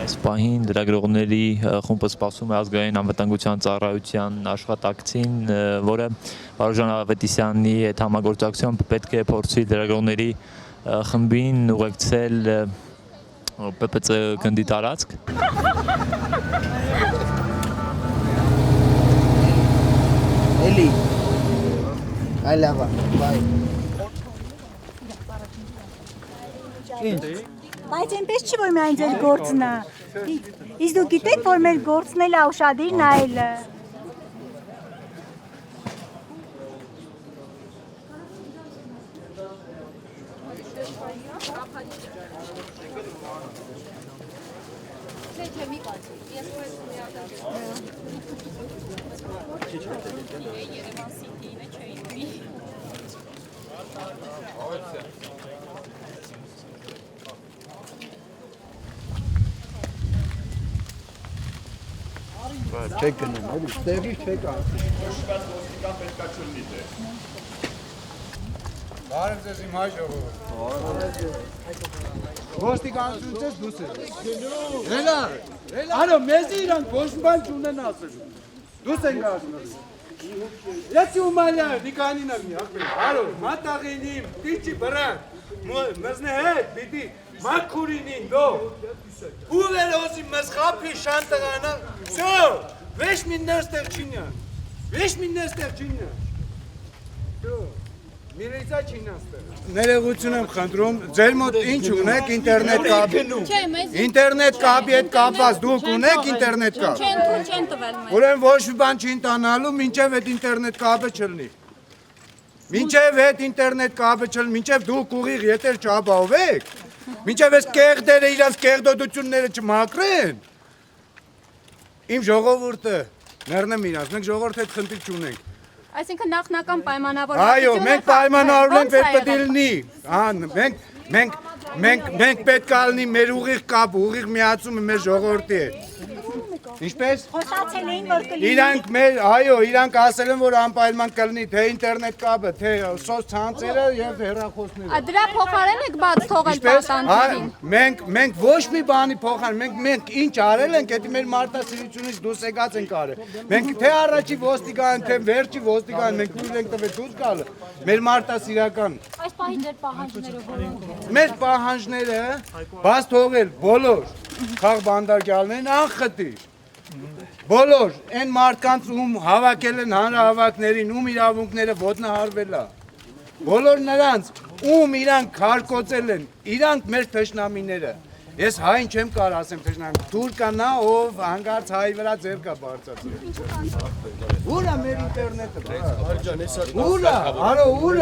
Այս պահին լրագրողների խումբը սպասում է ազգային անվտանգության ծառայության աշխատակցին, որը Վարուժան Ավետիսյանի հետ համագործակցությամբ պետք է փորձի լրագրողների խմբին ուղեկցել ՊՊԾ գնդի տարածք։ Էլի, այլավա, բայ։ Բայց այնպես չի, որ միայն ձեր գործն է։ Իսկ դուք գիտեք, որ մեր գործն էլ է ուշադիր նայելը։ Չեք գնում, էլի, ստեղից չեք ասում։ Բարև ձեզ իմ հայ ժողովուրդ։ Ոստիկանությունից ես դուս ես։ Հելա, ալո, մեզի իրանք ոչ բան չունեն ասելու։ Դուս են գազնելու։ Ես ումալյա, դիկանին աղնի, աղբել, ալո, մատաղինիմ, տիչի բրան, մզնե հետ, բիտի, մակուրինին, դո, ուվեր ոզի մզղապի շանտղանա, սո, վեշ միններ ստեղ չինյան, վեշ միններ ստեղ չինյան, դո, Միրեյցա չինան ստեղ։ Ներեղություն եմ խնդրում, ձեր մոտ ինչ ունեք ինտերնետ կաբի։ Ինտերնետ կաբի հետ կապված դուք ունեք ինտերնետ կապ։ Չեն տվել մեզ։ Ուրեմն ոչ մի բան չի ընտանալու, մինչև այդ ինտերնետ կապը չլինի։ Մինչև այդ ինտերնետ կապը չլինի, մինչև դուք ուղիղ եթեր չապահովեք, մինչև այս կեղդերը իրանց կեղդոդությունները չմաքրեն։ Իմ ժողովուրդը, ներնեմ իրանց, մենք ժողովուրդ հետ խնդիր չունենք։ Այսինքն նախնական պայմանավորվածությունը։ Այո, մենք պայմանավորենք պետք է լինի։ Մենք պետք է լինի մեր ուղիղ կապ, ուղիղ միացումը մեր ժողովրդի հետ։ Ինչպես։ Խոսացել էին, որ կլինի։ Իրանք մեր, այո, իրանք ասել են, որ անպայման կլինի թե ինտերնետ կապը, թե սոցցանցերը եւ հեռախոսները։ Դրա փոխարեն եք բաց թողել պատանտներին։ Մենք ոչ մի բանի փոխարեն, մենք ինչ արել ենք, դա մեր մարտահրավերությունից դուրս եկած ենք արել։ Մենք թե առաջի ոստիկան, թե վերջի ոստիկան, մենք ուր ենք տվել դուրս գալը, մեր մարտահրավերական։ Այս պահին ձեր պահանջները որոնք են։ Մեր պահանջները բաց թողել բոլոր խաղբանդակյալներին անխտիր։ Բոլոր այն մարդկանց ում հավաքել են հանրահավաքներին, ում իրավունքները ոտնահարվել է։ Բոլոր նրանց ում իրանք հարկոծել են, իրանք մեր թշնամիները։ Ես հայն չեմ կարող ասեմ թշնամի, թուրքանա ով հանգարց հայ վրա ձեռք է բարձրացրել։ Ուր է մեր ինտերնետը։ Ուր է, արո ուր է։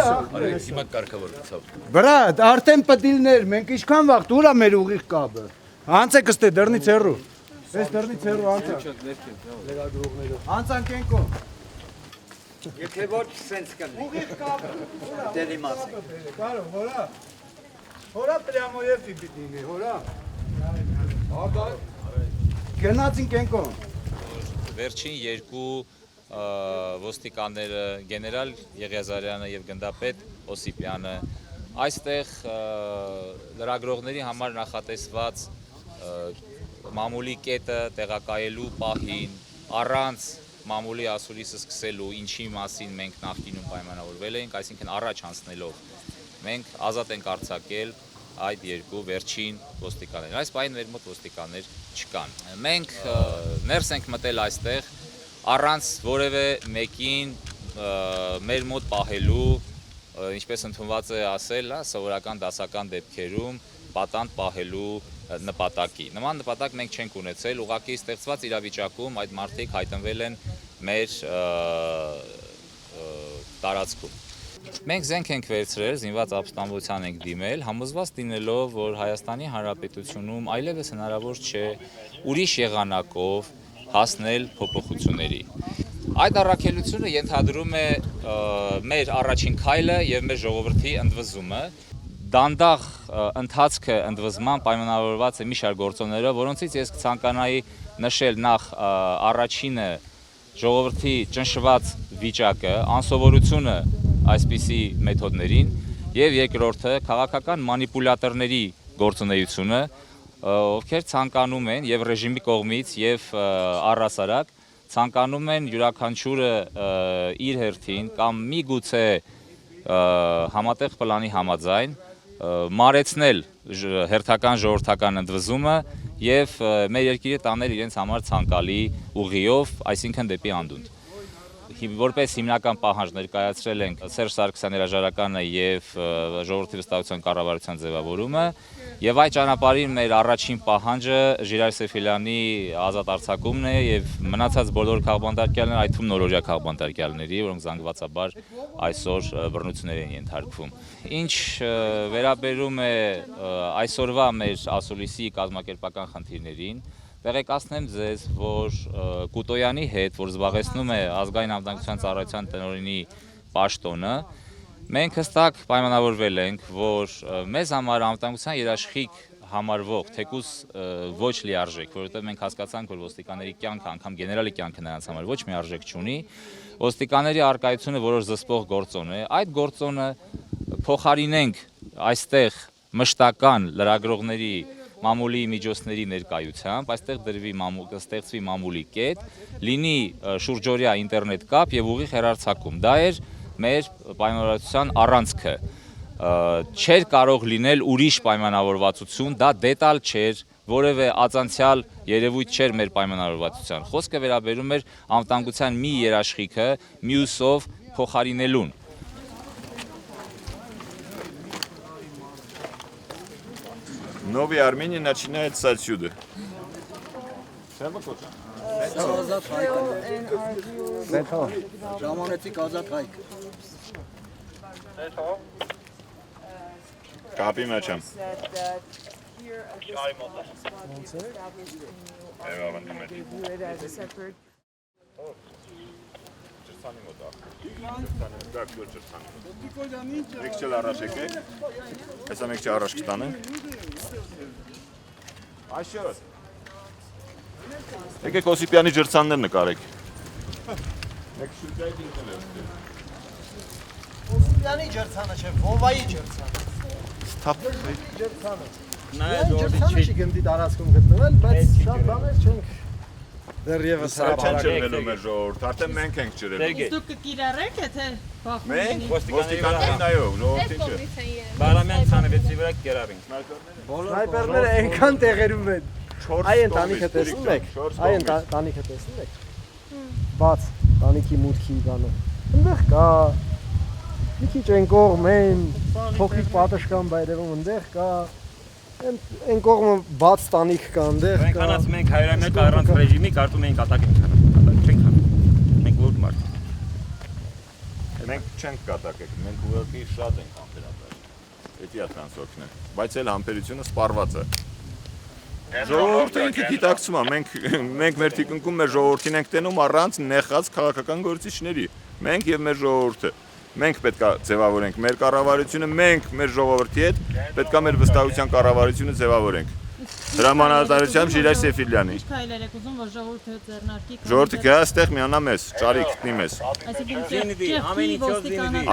Հիմա կարգավորվեցավ։ Բրատ, արդեն պտիլներ, մենք ինչքան վաղ ուր է մեր ուղիղ կապը։ Անցեք ստե դռնից հեռու։ Ես դռնից հեռու անցանք։ Անցանք ենքո։ Եթե ոչ սենց կլինի։ Ուղիղ կապը։ Դելի մասը։ Կարող, հորա։ Հորա պրյամո եփի պիտինի, հորա։ Ադա։ Գնացինք ենքո։ Վերջին երկու ոստիկանները գեներալ Եղիազարյանը եւ գնդապետ Օսիպյանը այստեղ լրագրողների համար նախատեսված մամուլի կետը տեղակայելու պահին առանց մամուլի ասուլիսը սկսելու ինչի մասին մենք նախկինում պայմանավորվել էինք, այսինքն առաջ անցնելով մենք ազատ ենք արձակել այդ երկու վերջին ոստիկանները։ Այս պահին մեր մոտ ոստիկաններ չկան։ Մենք ներս ենք մտել այստեղ առանց որևէ մեկին մեր մոտ պահելու, ինչպես ընդունված է ասել, սովորական դասական դեպքերում պատանդ պահելու նպատակի։ Նման նպատակ մենք չենք ունեցել, ուղղակի ստեղծված իրավիճակում այդ մարդիկ հայտնվել են մեր տարածքում։ Մենք զենք ենք վերցրել, զինված ապստամբության ենք դիմել, համոզված լինելով, որ Հայաստանի Հանրապետությունում այլևս հնարավոր չէ ուրիշ եղանակով հասնել փոփոխությունների։ Այդ առաքելությունը ենթադրում է մեր առաջին քայլը եւ մեր ժողովրդի ընդվզումը։ Դանդաղ ընթացքը ընդվզման պայմանավորված է մի շարք գործոններով, որոնցից ես կցանկանայի նշել նախ առաջինը ժողովրդի ճնշված վիճակը, անսովորությունը այսպիսի մեթոդներին եւ երկրորդը քաղաքական մանիպուլյատորների գործունեությունը, ովքեր ցանկանում են եւ ռեժիմի կողմից եւ առհասարակ ցանկանում են յուրաքանչյուրը իր հերթին կամ միգուցե համատեղ պլանի համաձայն մարեցնել հերթական ժողովրդական ընդվզումը եւ մեր երկիրը տանել իրենց համար ցանկալի ուղիով, այսինքն դեպի անդունդ։ Որպես հիմնական պահանջ ներկայացրել ենք Սերժ Սարգսյանի հրաժարականը եւ ժողովրդի վստահության կառավարության ձևավորումը եւ այդ ճանապարհին մեր առաջին պահանջը Ժիրայր Սեֆիլյանի ազատ արձակումն է եւ մնացած բոլոր քաղբանտարկյալները, այդ թվում նորօրյա քաղբանտարկյալների, որոնք զանգվածաբար այսօր բռնություններ են ենթարկվում։ Ինչ վերաբերում է այսօրվա մեր ասուլիսի կազմակերպական խնդիրներին, տեղեկացնեմ ձեզ, որ Կուտոյանի հետ, որ զբաղեցնում է ազգային անվտանգության ծառայության տնօրենի պաշտոնը, մենք հստակ պայմանավորվել ենք, որ մեզ համար անվտանգության երաշխիք համարվող, թեկուզ ոչ լիարժեք, որովհետև մենք հասկացանք, որ ոստիկանների կյանքը, անգամ գեներալի կյանքը նրանց համար ոչ մի արժեք չունի, ոստիկանների առկայությունը որոշ զսպող գործոն է, այդ գործոնը փոխարինենք այստեղ մշտական լրագրողների մամուլի միջոցների ներկայությամբ, այստեղ կստեղծվի մամուլի կետ, լինի շուրջօրյա ինտերնետ կապ եւ ուղիղ հեռարձակում։ Դա էր մեր պայմանավորվածության առանցքը։ Չէր կարող լինել ուրիշ պայմանավորվածություն, դա դետալ չէր, որևէ ածանցյալ երևույթ չէր մեր պայմանավորվածության։ Խոսքը վերաբերում էր անվտանգության մի երաշխիքը մյուսով փոխարինելուն։ Новый Армения начинается отсюда. Ժամանեցիք ազատ հայք։ Կապի մեջ եմ։ Մեկ չել առաջ եկեք, հեսա մեկ չել առաջ կտանենք։ Այսյոտ, եկեք Օսիպյանի ջրցաններ նկարեք։ Մեկ շուրջայք ինքն է։ Օսիպյանի ջրցանը չէ, Վովայի ջրցանը։ Ստապ Ջրցանը։ Ջրցանը չի գնդի տարածքում գտնվել, բայց շատ բաներ չենք դեռևս չեն ջրվելու մեր ժողովուրդ, արդեն մենք ենք ջրել։ Դուք կկիրառեք, եթե բախվում Մենք ոստիկաններին այո, ժողովրդին չէ։ Բարամյան 26-ի վրա կերարինք։ Սնայպերները այնքան տեղերում են։ Այ ընտանիքը տեսնում եք։ Այ ընտանիքը տեսնում եք։ Բաց տանիքի մուտքի բանը։ Այնտեղ կա մի քիչ այն կողմեն փոքրիկ պատշգամբ բայրևում այնտեղ կա։ Այն կողմը բաց տանիք կա այնտեղ կա։ Մենք անած մենք հայրենիք առանց ռեժիմի կարծում ենք ատակ ենք անում։ Չենք անում։ Մենք ո՞ր մարդ։ Մենք չենք կատակեք, մենք ուղղակի շատ ենք համբերատար։ Էդի է տրանսօրքն է, բայց էլ համբերությունը սպառված է։ Ժողովուրդը ինքը գիտակցում է, մենք մեր թիկունքում մեր ժողովրդին ենք տենում առանց նեղած քաղաքական գործիչների։ Մենք եւ մեր ժողովուրդը։ Մենք պետք է ձևավորենք մեր կառավարությունը, մենք մեր ժողովրդի հետ պետք է մեր վստահության կառավարությունը ձևավորենք։ Հրամանատարությամբ Ժիրայր Սեֆիլյանի։ Ինչ քայլեր եք ուզում, որ ժողովուրդը ձեռնարկի։ Ժողովուրդը գա այստեղ միանա մեզ, ճարի գտնի մեզ։ Այսինքն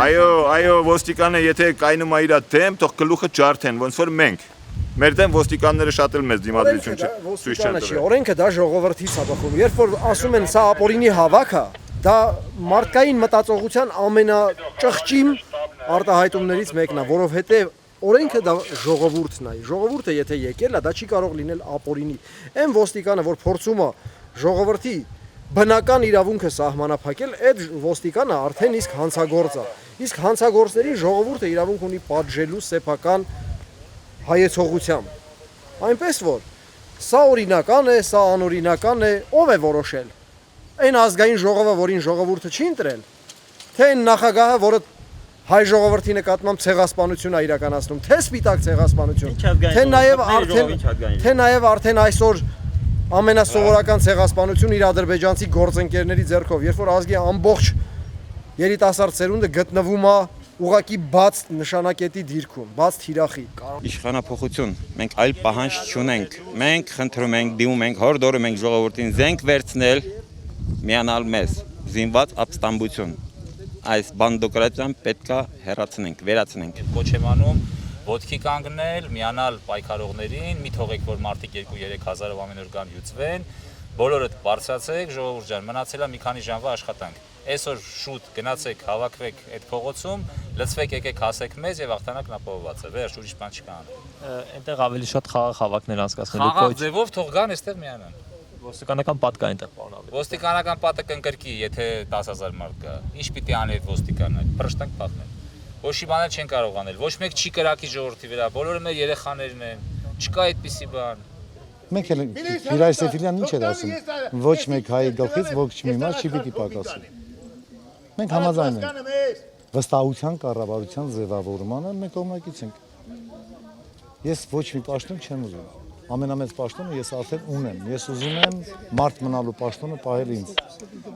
Այո, ոստիկանը եթե կայնում է իր դեմ, թող գլուխը ջարդեն, ոնց որ մենք։ Մեր դեմ ոստիկանները շատ էլ մեզ դիմադրություն ցույց չեն տվել։ Օրենքը դա ժողովրդից է բխում։ Երբ որ ասում են սա ապօրինի հավաք է, դա մարդկային մտածողության ամենաճղճիմ արտահայտումներից մեկն է, որովհետև օրենքը դա ժողովուրդն է։ Ժողովուրդը եթե եկել է, դա չի կարող լինել ապօրինի։ Այն ոստիկանը, որ փորձում է ժողովրդի բնական իրավունքը սահմանափակել, այդ ոստիկանը արդեն իսկ հանցագործ է։ Իսկ հանցագործների ժողովուրդը իրավունք ունի պատժելու սեփական հայեցողությամբ։ Այնպես որ սա օրինական է, սա անօրինական է, ով է որոշել։ Այն ազգային ժողովը, որին ժողովուրդը չի ընտրել, թե այն նախագահը, որը հայ ժողովրդի նկատմամբ ցեղասպանություն է իրականացնում, թե սպիտակ ցեղասպանություն, թե նաև արդեն այսօր ամենասովորական ցեղասպանություն իր ադրբեջանցի գործընկերների ձեռքով, երբ որ ազգի ամբողջ երիտասարդ սերունդը գտնվում է ուղակի բաց նշանակետի դիրքում, բաց թիրախի։ Իշխանապողություն, մենք այլ պահանջ չունենք։ Մենք խնդրում ենք, դիմում ենք, հորդորում ենք ժողովրդին զենք վերցնել, միանալ մեզ, զինված ապստամբություն։ Այս բանդոկրատիան պետք է հեռացնենք, վերացնենք։ Կոչ եմ անում ոտքի կանգնել, միանալ պայքարողներին, մի թողեք, որ մարդիկ 2-3 հազարով ամեն օր գան յուծվեն, բոլորդ բարձրացեք, ժողովուրդ ջան, մնացել է մի քանի ժամվա աշխատանք։ Այսօր շուտ գնացեք, հավաքվեք այդ փողոցում, լցվեք, եկեք հասեք մեզ եւ հաղթանակն ապահովված է։ Վերջ, ուրիշ բան չկա։ Այնտեղ ավելի շատ խաղաղ հավաքներ անցկացնելու Խաղաղ ձևով թող գան, այստեղ միանան։ ոստիկանական պատ կա այնտեղ պարոն Ավետիսյան։ Ոստիկանական պատը կընկրկի, եթե 10,000 մարդ կա։ Ինչ պիտի անի այդ ոստիկանը։ Փրշտանք փախնել։ Ոչ մի բան չեն կարող անել։ Ոչ մեկ չի կրակի ժողովրդի վրա, բոլորը մեր երեխաներն են։ Չկա այդպիսի բան։ Մենք էլ Ֆիրայր Սեֆիլյանն ինչ էր ասում։ Ոչ մեկ հայի գլխից ոչ մի մաս չի պիտի պակասի։ Մենք համաձայն ենք։ Վստահության կառավարության ձևավորմանը մենք կողմնակից ենք։ Ես ոչ մի պաշտոն չեմ ուզում։ Ամենամեծ պաշտոնը ես արդեն ունեմ։ Ես ուզում եմ մարդ մնալու պաշտոնը պահել ինձ։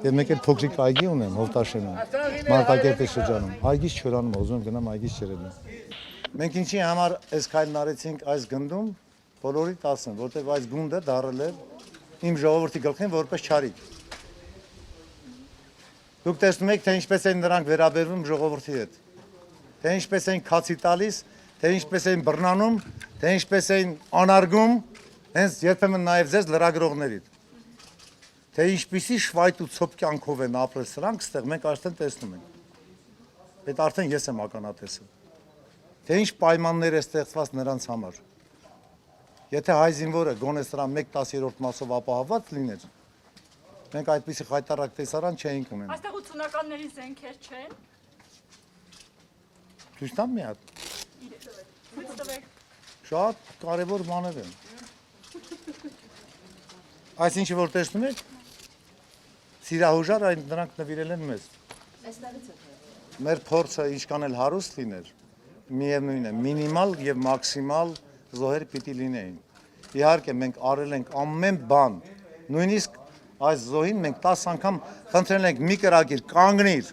Եվ մեկ էլ փոքրիկ այգի ունեմ Հովտաշենում, Մարտակերտի շրջանում։ Այգից չորանում, ուզում եմ գնամ այգից չերևնեմ։ Մենք ինչի համար այս քայլն արեցինք այս գնդում, բոլորի ասեմ, որտեղ այս գունդը դարել է իմ ժողովրդի գլխին որպես չարիք։ Դուք տեսնում եք, թե ինչպես են նրանք վերաբերվում ժողովրդի հետ։ Թե ինչպես են քացի տալիս, թե ինչպես են բռնանում, թե ինչպես են անարգում, հենց երբեմն նաև ձեզ լրագրողներին։ Թե ինչպիսի շվայտ ու ցոփ կյանքով են ապրել սրանք, ստեղ մենք արդեն տեսնում ենք։ Այդ արդեն ես եմ ականատեսը։ Թե ինչ պայմաններ է ստեղծված նրանց համար։ Եթե հայ զինվորը գոնե սրա 1/10 մասով ապահովված լիներ, մենք այդպիսի խայտարակ տեսարան չէինք ունենա։ Այստեղ 80-ականների զենքեր չեն։ Ցույց տամ մի հատ։ Շատ կարևոր բաներ են։ Այսինչը որ տեսնում եք, սիրահուժար այն նրանք նվիրել են մեզ։ Մեր փորձը ինչքան էլ հարուստ լիներ, միևնույն է, մինիմալ եւ մաքսիմալ զոհեր պիտի լինեին։ Իհարկե մենք արել ենք ամեն բան, նույնիսկ այս զոհին մենք 10 անգամ խնդրել ենք մի կրակիր, կանգնիր,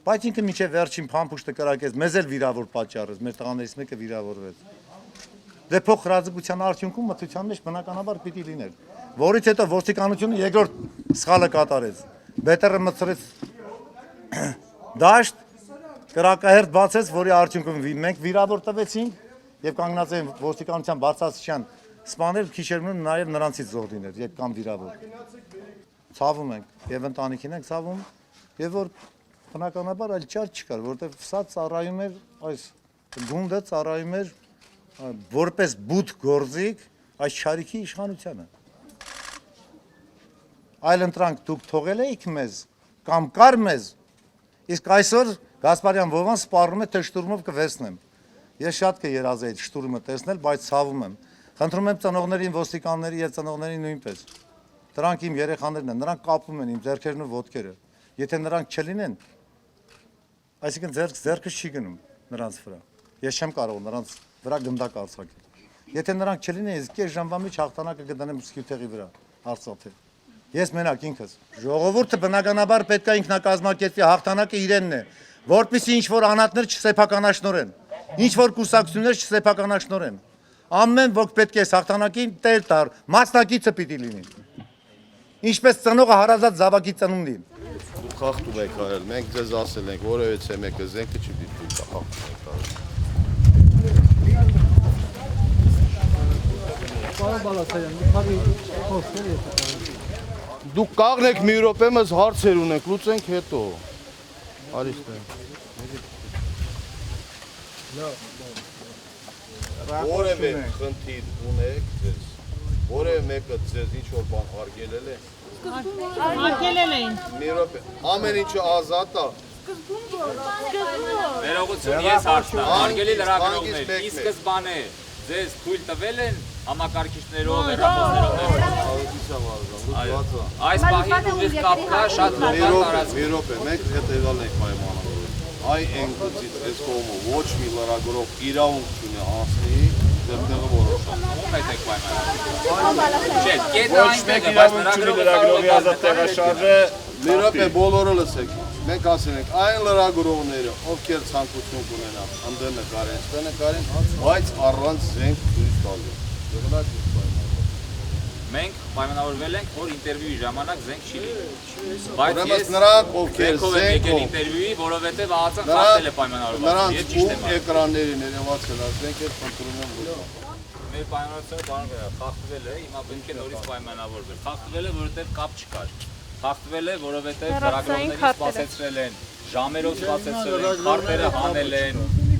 բայց ինքը միջև վերջին փամփուշտը կրակեց, մեզ էլ վիրավոր պատճառեց, մեր տղաներից մեկը վիրավորվեց։ Դե փոխ հրաձգության արդյունքում մթության մեջ բնականաբար պիտի լիներ, որից հետո ոստիկանությունը երկրորդ սխալը կատարեց, բետերը մցրեց դաշտ, կրակահերթ բացեց, որի արդյունքում մենք վիրավոր տվեցինք եւ կանգնած են ոստիկանության բարձրացիան սպանել քիչերում նաեւ նրանցից զոհ լիներ, երբ կամ վիրավոր։ Ցավում ենք եւ ընտանիքին ենք ցավում եւ որ բնականաբար այլ ճար չկար, որովհետեւ սա ծառայում էր այս գունդը ծառայում էր որպես բութ գործիք այս չարիքի իշխանությանը։ Այլ ընտրանք դուք թողել եք մեզ կամ կար մեզ, իսկ այսօր Գասպարյան Վովան սպառնում է թե շտուրմով կվերցնեմ։ Ես շատ կերազեի այդ շտուրմը տեսնել, բայց ցավում եմ։ Խնդրում եմ ծնողներին, ոստիկանների եւ ծնողներին նույնպես։ Դրանք իմ երեխաներն են, նրանք կապում են իմ ձեռքերն ու ոտքերը։ Եթե նրանք չլինեն, այսինքն ձեռքս չի գնում նրանց վրա։ Ես չեմ կարող նրանց վրա գնդակ արձակել։ Եթե նրանք չլինեն, իսկ կես ժամվա մեջ հաղթանակը կդնեմ Սկյուտեղի վրա, Արցախի։ Ես մենակ ինքս։ Ժողովուրդը բնականաբար պետք է ինքնակազմակերպի, հաղթանակը իրենն է, որպեսզի ինչ որ անհատներ չսեփականաշնորեն, ինչ որ կուսակցություններ չսեփականաշնորեն։ Ամեն ոք պետք է հաղթանակին տեր տար, մասնակիցը պիտի լինի։ Ինչպես ծնողը հարազատ զավակի ծնունդի։ Դուք խախտում եք արել, մենք ձեզ ասել ենք, որևէ մեկը զենքը չի պիտի խախտում։ Պարոն Բալասարյան, դուք խոսքեր եք։ Դուք կաղնեք մի րոպե մեզ հարցեր ունենք, լուծենք հետո։ Արիստե։ Որևէ խնդիր ունեք ձեզ, որևէ մեկը ձեզ ինչ-որ բան արգելել է։ Արգելել էին։ Մի րոպե, ամեն ինչը ազատ է։ Վերողություն ես հարցնամ, արգելի լրագրողներ, ի սկզբանե ձեզ թույլ տվել են համակարգիչներով, հեռախոսներով։ Այս պահին ուղիղ կապ կա, շատ լոկալ տարածք։ Մի րոպե, մենք հետևյալն ենք պայմանավորել։ Այ այն գծից այս կողմը ոչ մի լրագրող իրավունք չունի անցնի դեպտեղը որոշան։ Ում հետ եք պայմանավորել։ Չէ, կետը այնտեղ է, բայց լրագրողի ազատ տեղաշարժը մի րոպե բոլորը լսեք։ Մենք ասել ենք այն լրագրողները, ովքեր ցանկություն կունենան, ընդդեմ նկարեն, ստե նկարեն, բայց առանց զենք ցույց տալու։ Մենք պայմանավորվել ենք, որ ինտերվյուի ժամանակ զենք չի լինի։ Բայց ես նրանք ովքեր զենքով եմ եկել ինտերվյուի, որովհետև ԱԱՑ-ն խախտել է պայմանավորվածությունը։ Նրանց Ես ճիշտ եմ ում էկրաններին ներևացել է զենքեր խնդրում եմ ոչ։ Մեր պայմանավորվածությունը բան խախտվել է, հիմա պետք է նորից պայմանավորվել։ Խախտվել է, որովհետև կապ չկար։ Խախտվել է, որովհետև ծրագրողներին սպասեցրել են, ժամերով սպասեցրել են, քարտերը հանել են,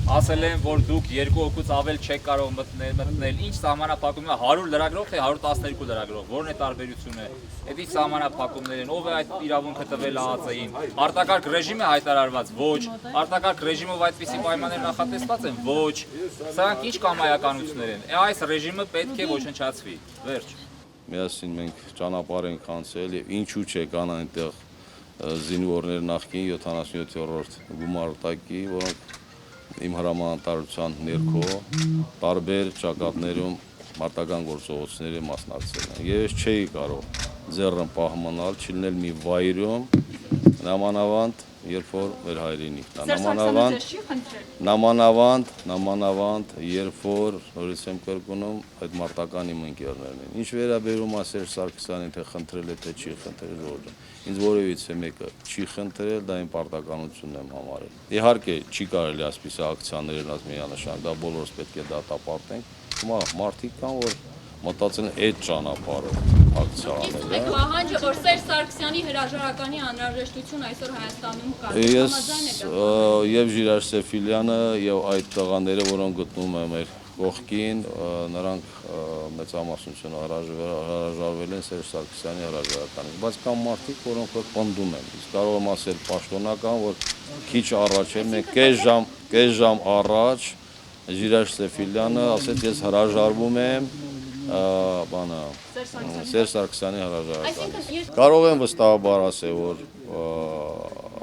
ասել են, որ դուք 2 հոգուց ավել չեք կարող մտնել, ինչ սահմանափակում է 100 լրագրող թե 112 լրագրող, որն է տարբերությունը։ Այդ ինչ սահմանափակումներ են, ով է այդ իրավունքը տվել ԱԱՑ-ին։ Արտակարգ ռեժիմ է հայտարարված, ոչ։ Արտակարգ ռեժիմով այդպիսի պայմաններ նախատեսված են, ոչ։ Սրանք ինչ կամայականություններ են։ Այս ռեժիմը պետք է ոչնչացվի։ Վերջ։ Միասին մենք ճանապարհ ենք անցել եւ ինչու՞ չէ կան այնտեղ զինվորներ նախկին 77-րդ գումարտակի, որոնք իմ հրամանատարության ներքո տարբեր ճակատներում մարտական գործողությունների մասնակցել են։ Ես չէի կարող ձեռն պահմանալ, չլինել մի վայրում, նամանավանդ, երբ որ մեր հայրենիքն է, նամանավանդ, երբ որ նորից եմ կրկնում, այդ մարտական իմ ընկերներն են։ Ինչ վերաբերում է Սերժ Սարգսյանին, թե խնդրել է, թե չի խնդրել ժողովուրդը։ Ինձ որևիցե մեկը չի խնդրել, դա իմ պարտականությունն եմ համարել։ Իհարկե, չի կարելի ասպիսի ակցիաներ միանշանակ, դա բոլորս պետք է դատապարտենք։ Հիմա մարդիկ կան, որ մտածել են այդ ճանապարհով ակցիա անել։ Իսկ պահանջը, որ Սերժ Սարգսյանի հրաժարականի անհրաժեշտություն այսօր Հայաստանում կա։ Ես եւ Ժիրայր Սեֆիլյանը եւ այդ տղաները, որոնք գտնվում են մեր կողքին, նրանք մեծամասնությունը հրաժարվել են Սերժ Սարգսյանի հրաժարականից, բայց կան մարդիկ, որոնք որ պնդում են։ Իսկ կարող եմ ասել պաշտոնական, որ քիչ առաջ էլ մենք կես ժամ առաջ Ժիրայր Սեֆիլյանը ասեց, ես հրաժարվում եմ Սերժ Սարգսյանի հրաժարականից։ Կարող եմ վստահաբար ասել, որ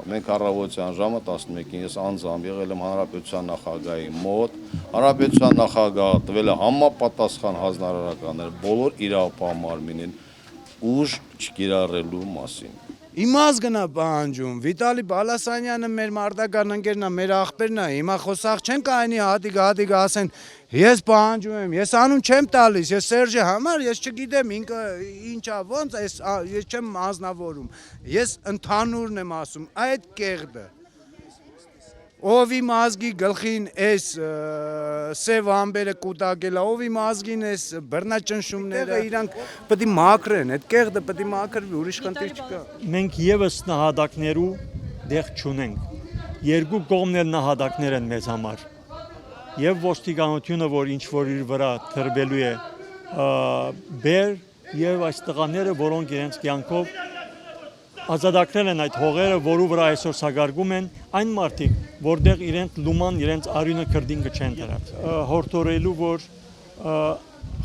մենք առավոտյան ժամը 11-ին ես անձամբ եղել եմ հանրապետության նախագահի մոտ, հանրապետության նախագահը տվել է համապատասխան հանրահարականներ բոլոր իրավապահ մարմինին ուժ չկիրառելու մասին։ Իմ ազգն է պահանջում, Վիտալի Բալասանյանը մեր մարտական ընկերն է, մեր աղբերն է, հիմա խոսախ չեն կայանի հատիկ ասեն, ես պահանջում եմ, ես անուն չեմ տալիս, ես Սերժի համար, ես չգիտեմ ինքը ինչա ոնց, ես չեմ ազնավորում, ես ընդհանուրն եմ ասում, այդ կեղդը, ով իմ ազգի գլխին այս սև ամբերը կուտակել է, ով իմ ազգին այս բռնաճնշումները իրանք պետք է մաքրեն, այդ կեղդը պետք է մաքրվի, ուրիշ խնդիր չկա։ Մենք եւս նահատակներու դեղ չունենք։ Երկու կողմն էլ նահատակներ են մեզ համար։ Եվ ոստիկանությունը, որ ինչ որ իր վրա թրվելու է, բեր եւ այս տղաները, որոնք իրենց կյանքով ազատագրել են այդ հողերը, որու վրա այսօր սագարգում են այն մարդիկ, որտեղ իրենց լուման, իրենց արյունը քրդինքը չեն դրած։ Հորդորելու, որ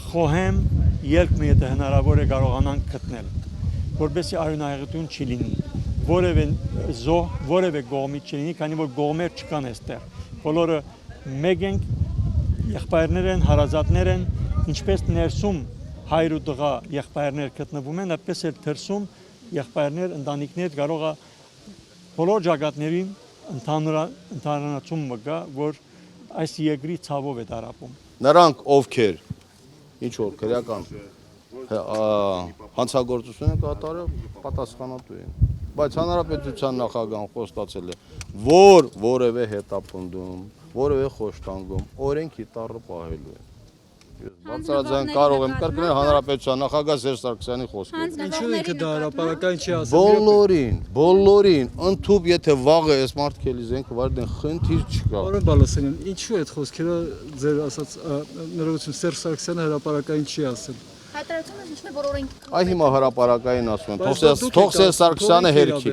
խոհեմ երկը եթե հնարավոր է կարողանանք գտնել, որպեսզի արյունահեղություն չի լինի, որևէ զոհ, որևէ կողմից չլինի, քանի որ կողմեր չկան այստեղ։ Բոլորը մեկ ենք, եղբայրներ են, հարազատներ են, ինչպես ներսում հայր ու տղա եղբայրներ գտնվում են, այդպես էլ դրսում եղբայրներ, ընտանիքներ կարող է բոլոր ճակատներին ընդհանրացում մգա, որ այս երկրի ցավով է տարապում։ Նրանք ովքեր ինչ որ քրեական հանցագործություն են կատարել, պատասխանատու են։ Բայց հանրապետության նախագահան խոստացել է, որ որևէ հետապնդում, որևէ խոշտանգում օրենքի տառը պահելու է։ Բացարձակ կարող եմ կրկնել հանրապետության նախագահ Սերժ Սարգսյանի խոսքերը։ Ինչու ինքը դա հրապարակային չի ասում։ Բոլորին, ընդհուպ եթե վաղը այս մարդիկ էլի զենքը վարդեն խնդիր չկա։ Պարոն Բալասանյան, ինչու այդ խոսքերը ձեր ասած ներողություն Սերժ Սարգսյանը հրապարակային չի ասել։ Հայտարարությունը ինչն է, որ օրենք։ Այ հիմա հրապարակային ասում են, թող Սերժ Սարգսյանը հերքի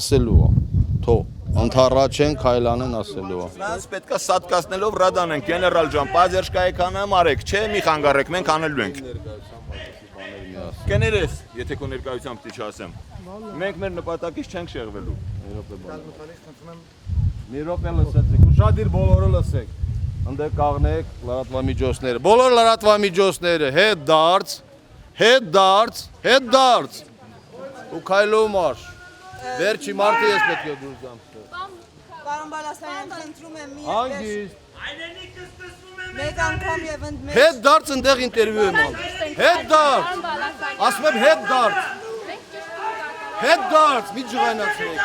ասելու է, թող Ընթառաջ են քայլանեն ասելու է։ Սրանց պետքա սատկացնելով ռադանենք, գեներալ ջան, պազերշկայի կանեմ արեք, չէ՞ մի խանգարեք, մենք անելու ենք։ Կներես, եթե քո ներկայությամբ պիտի չասեմ։ Մենք մեր նպատակից չենք շեղվելու։ Մի րոպե լսեցեք, ուշադիր բոլորը լսեք։ Ընդ կաղնեք լրատվամիջոցները, բոլոր լրատվամիջոցները հետ դարձ։ Ու քայլով մարշ։ Վերջի մարտի ես պետք է դուրս գամ։ Պարոն Բալասանյան, խնդրում եմ մի Հանգիստ։ մեկ անգամ եւ ընդ մեկ Հետ դարձ ընդեղ ինտերվյու եմ անում։ Հետ դարձ։ Ասում եմ հետ դարձ։ Հետ դարձ, մի ջղայնացրեք։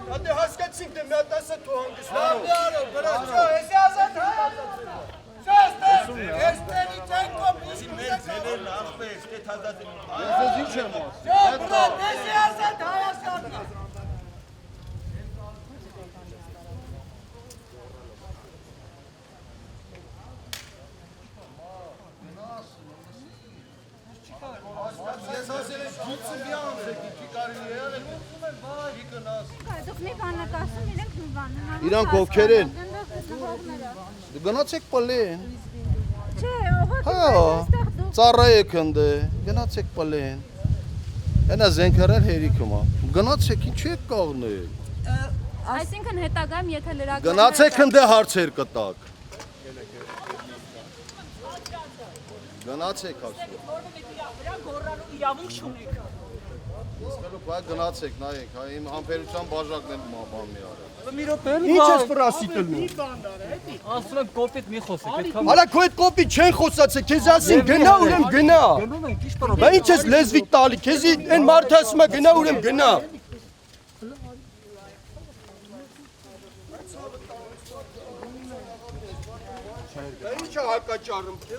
Հատե հասկացինք դե մի հատ ասա թու հանգիստ։ Լավ դարո, բրաց, չո, էսի ազատ հանգիստ։ Էստերի չենքով միշտ մեր ձևերն ախպես, կետ հազատին։ Ես ինչ եմ ասում։ Չո, բրաց, էսի ազատ Հայաստանն է։ Ես ասել ես գուցը մի անցեք, չի կարելի եղել, մի գնաս։ Դուք մի բան եք ասում, իրենք մի բան։ Իրանք ովքեր են։ Գնացեք պլեն։ Չէ, Հա, ծառայեք ընդ, գնացեք պլեն։ Հենա զենքերել հերիքում է։ Գնացեք, ինչ եք կաղնել։ Այսինքն հետագայում եթե լրագրողները Գնացեք ընդ հարցեր կտակ։ Գնացեք ասում։ իրավունք չունեք։ Բայց գնացեք, նայեք, հա իմ համբերության բաժակն էլ բան մի արա։ Ինչ ես պրասի տլնում։ Ասում եմ կոպիտ մի խոսեք, այդքան Հալա քո այդ կոպի չեն խոսացել, քեզ ասին գնա ուրեմ գնա։ գնում ենք, ճիշտ բռոդ։ Բա ինչ ես լեզվի տալի, քեզի այն մարդը ասում է գնա ուրեմ գնա։ Ինչ է հակաճառում, թե